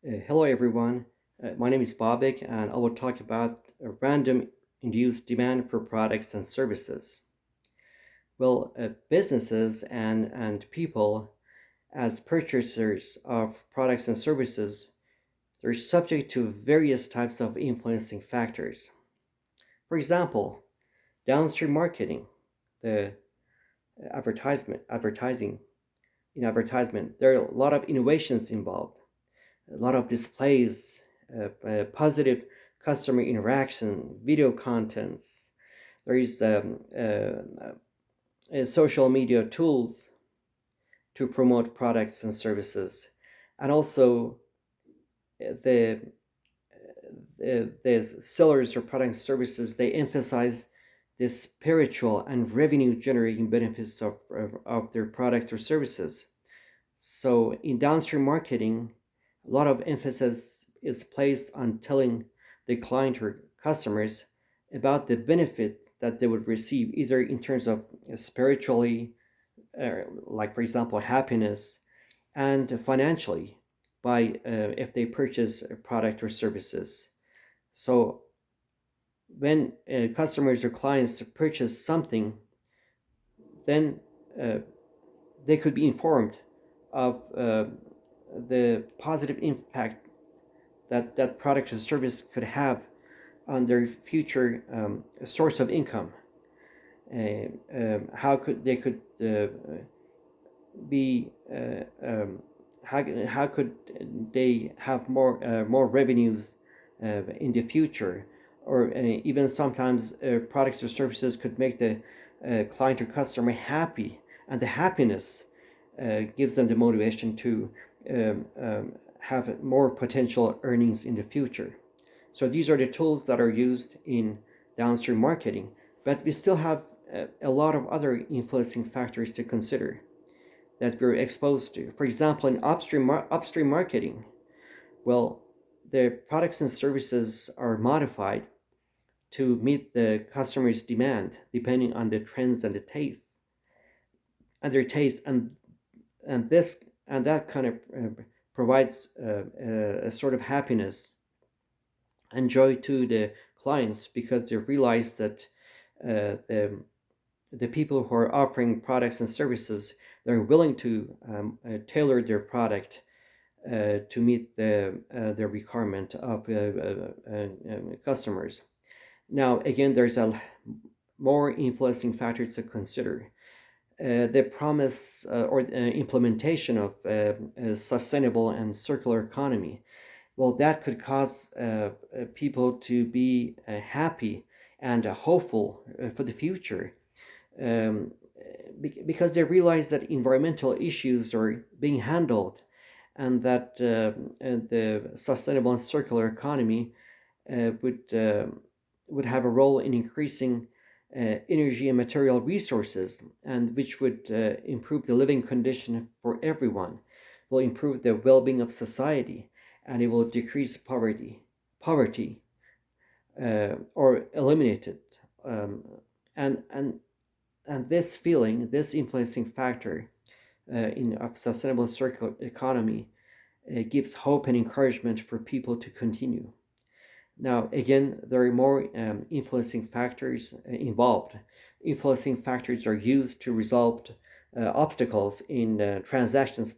Hello everyone, my name is Babak and I will talk about random induced demand for products and services. Businesses and people as purchasers of products and services, they're subject to various types of influencing factors. For example, downstream marketing, the advertising. In advertisement, there are a lot of innovations involved, a lot of displays, positive customer interaction, video contents. There is social media tools to promote products and services, and also the the sellers of products and services, they emphasize the spiritual and revenue generating benefits of their products or services. So in downstream marketing, a lot of emphasis is placed on telling the client or customers about the benefit that they would receive, either in terms of spiritually, like for example, happiness, and financially, by if they purchase a product or services. So when customers or clients purchase something, then uh, they could be informed of the positive impact that that product or service could have on their future source of income. How could they could be how could they have more revenues in the future, or even sometimes products or services could make the client or customer happy, and the happiness gives them the motivation to have more potential earnings in the future. So these are the tools that are used in downstream marketing, but we still have a lot of other influencing factors to consider that we're exposed to. For example, in upstream marketing, well, the products and services are modified to meet the customer's demand depending on the trends and the tastes and their taste, and this and that kind of provides a sort of happiness and joy to the clients, because they realize that the people who are offering products and services, they're willing to tailor their product to meet the requirement of customers. Now, again, there's a more influencing factors to consider. The promise or implementation of a sustainable and circular economy. Well, that could cause people to be happy and hopeful for the future, um, because they realize that environmental issues are being handled, and that the sustainable and circular economy uh, would uh, would have a role in increasing energy and material resources, and which would improve the living condition for everyone, will improve the well-being of society, and it will decrease poverty, or eliminate it. Um, and and and this feeling, this influencing factor in of sustainable circular economy, gives hope and encouragement for people to continue. Now, again, there are more influencing factors involved. Influencing factors are used to resolve obstacles in transaction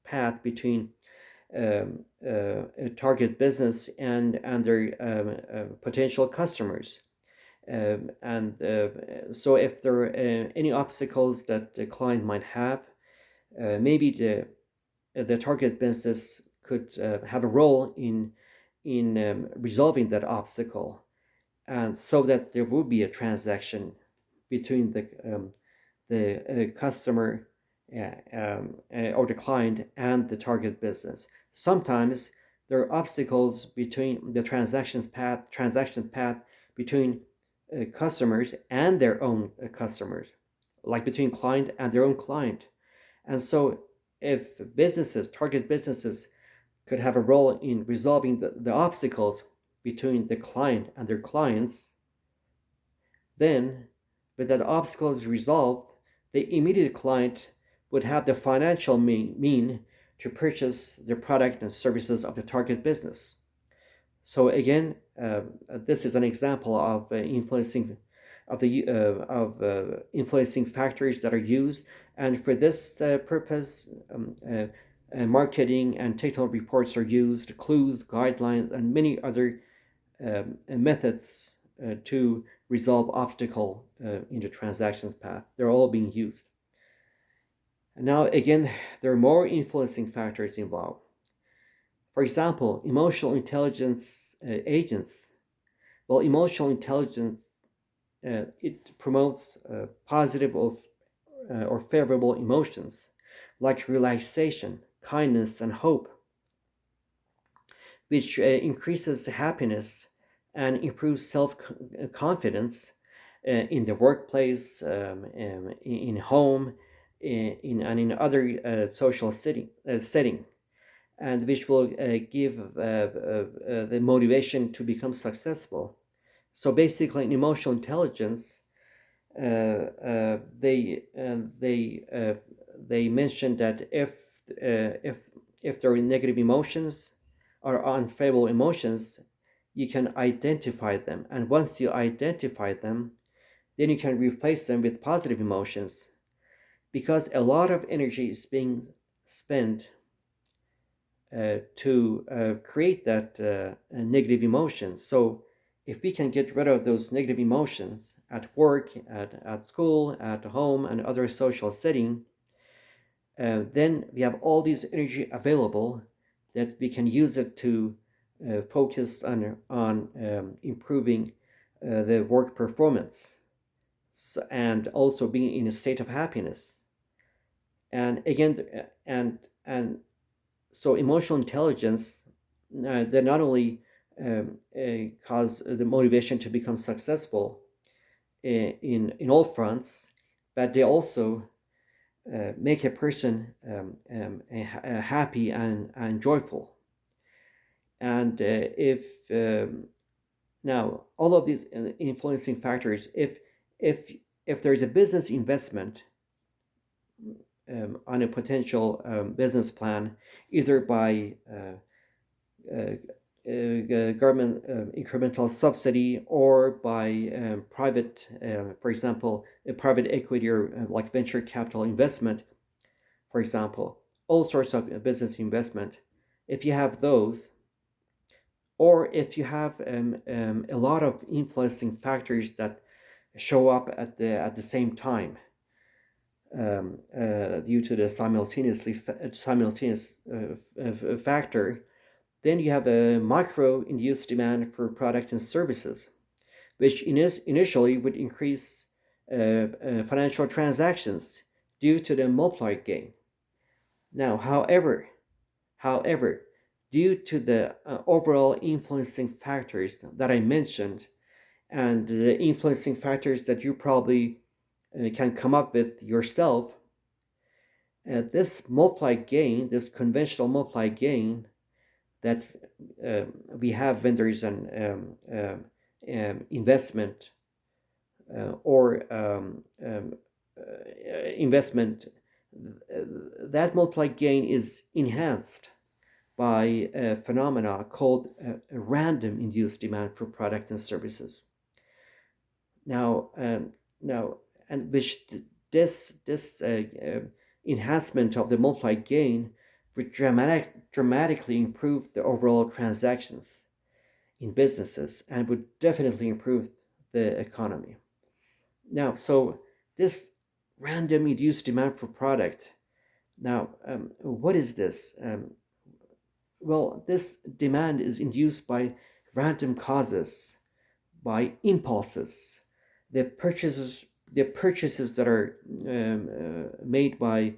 path between a target business and their potential customers. And so, if there are any obstacles that the client might have, maybe the target business could have a role in resolving that obstacle, and so that there will be a transaction between the customer or the client and the target business. Sometimes there are obstacles between the transaction path between customers and their own customers, like between client and their own client. And so, if target businesses, could have a role in resolving the obstacles between the client and their clients, then when that obstacle is resolved, the immediate client would have the financial mean to purchase the product and services of the target business. So again, this is an example of influencing factors that are used, and for this purpose, marketing and technical reports are used, clues, guidelines, and many other methods to resolve obstacle in the transactions path. They're all being used. And now again, there are more influencing factors involved. For example, emotional intelligence agents. Well, emotional intelligence it promotes positive or favorable emotions like relaxation, kindness, and hope, which increases happiness and improves self-confidence in the workplace, in home, and in other social setting, and which will give the motivation to become successful. So basically, in emotional intelligence, they mentioned that if there are negative emotions or unfavorable emotions, you can identify them, and once you identify them, then you can replace them with positive emotions, because a lot of energy is being spent to create that negative emotions. So if we can get rid of those negative emotions at work, at school, at home, and other social setting, then we have all this energy available that we can use it to focus on improving the work performance, and also being in a state of happiness. And again, and so emotional intelligence, they not only cause the motivation to become successful in all fronts, but they also make a person happy and joyful. And if now all of these influencing factors, if there is a business investment on a potential business plan, either by government incremental subsidy or by private, for example, a private equity or like venture capital investment, for example, all sorts of business investment. If you have those, or if you have a lot of influencing factors that show up at the same time, due to the simultaneous factor, then you have a micro-induced demand for products and services, which initially would increase financial transactions due to the multiplier gain. Now, however, due to the overall influencing factors that I mentioned, and the influencing factors that you probably can come up with yourself, this multiply gain, this conventional multiply gain that we have when there is an investment or investment, that multiply gain is enhanced by a phenomena called a random-induced demand for products and services. Now, and which this enhancement of the multiply gain would dramatically improve the overall transactions in businesses and would definitely improve the economy. Now, so this random induced demand for product. Now, what is this? Well, this demand is induced by random causes, by impulses, the purchases that are made by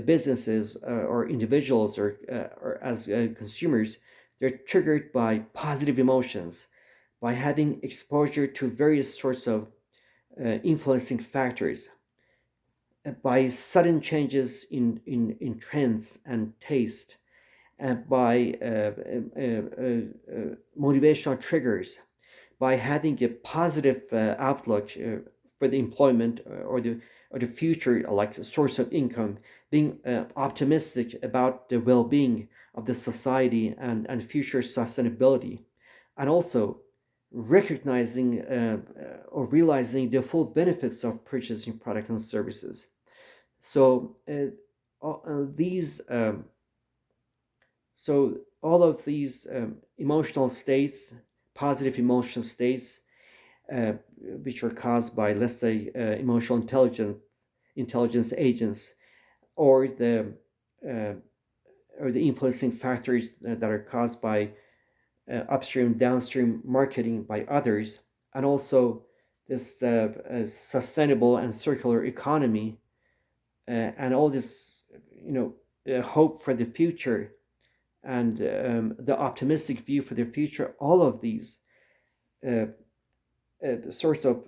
businesses or individuals or as consumers. They're triggered by positive emotions, by having exposure to various sorts of influencing factors, by sudden changes in trends and taste, by motivational triggers, by having a positive outlook for the employment or the future, like a source of income, being optimistic about the well-being of the society and future sustainability, and also recognizing or realizing the full benefits of purchasing products and services. So these so all of these emotional states, positive emotional states, uh, which are caused by, let's say, emotional intelligence agents, or uh, the influencing factors that are caused by upstream, downstream marketing by others, and also this sustainable and circular economy, and all this, hope for the future, and the optimistic view for the future. All of these uh, sorts of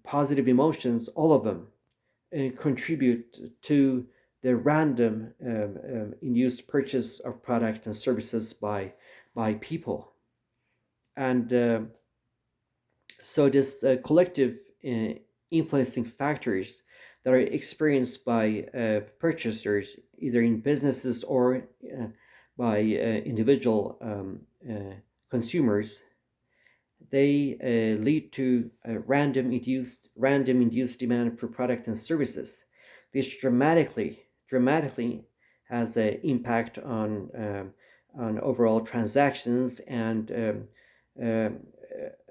positive emotions, all of them contribute to the random induced purchase of products and services by people. And so this collective influencing factors that are experienced by purchasers, either in businesses or by individual consumers, they lead to a random induced demand for products and services. This dramatically has an impact on overall transactions and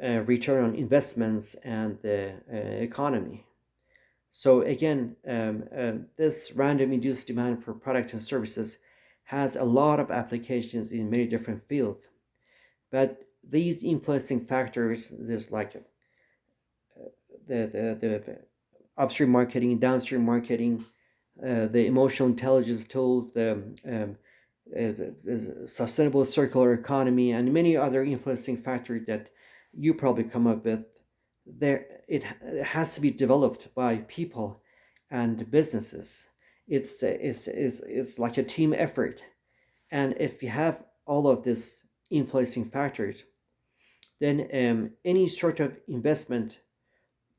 return on investments and the economy. So again, this random induced demand for products and services has a lot of applications in many different fields. But these influencing factors, there's like the upstream marketing, downstream marketing, the emotional intelligence tools, the sustainable circular economy, and many other influencing factors that you probably come up with. It has to be developed by people and businesses. It's like a team effort, and if you have all of these influencing factors, then any sort of investment,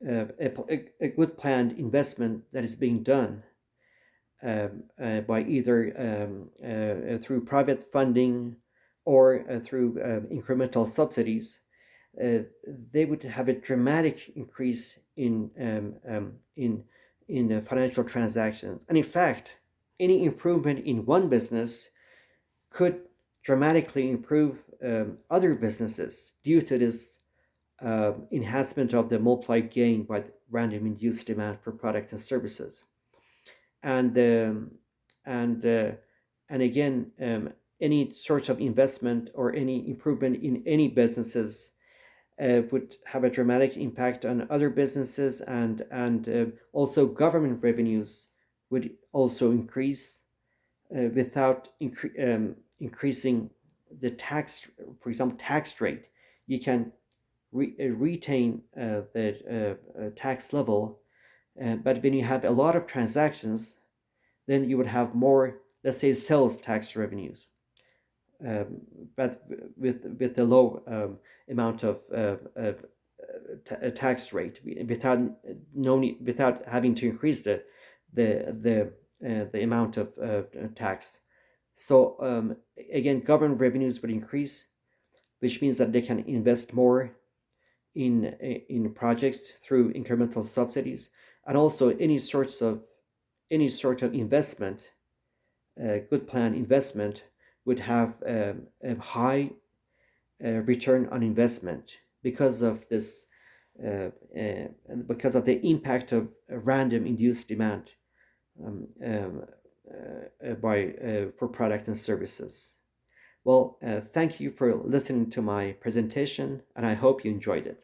a good planned investment that is being done by either through private funding or through incremental subsidies, they would have a dramatic increase in financial transactions. And in fact, any improvement in one business could dramatically improve other businesses due to this enhancement of the multiplied gain by the random induced demand for products and services. And and uh, and again, any sorts of investment or any improvement in any businesses would have a dramatic impact on other businesses, and also government revenues would also increase without increasing the tax, for example, tax rate. You can retain the tax level, but when you have a lot of transactions, then you would have more, let's say, sales tax revenues, um, but with the low amount of tax rate, without no need, without having to increase the amount of tax. So again, government revenues would increase, which means that they can invest more in projects through incremental subsidies, and also any sort of investment, good planned investment, would have a high return on investment because of this, because of the impact of random induced demand um, um, by for products and services. Well, thank you for listening to my presentation, and I hope you enjoyed it.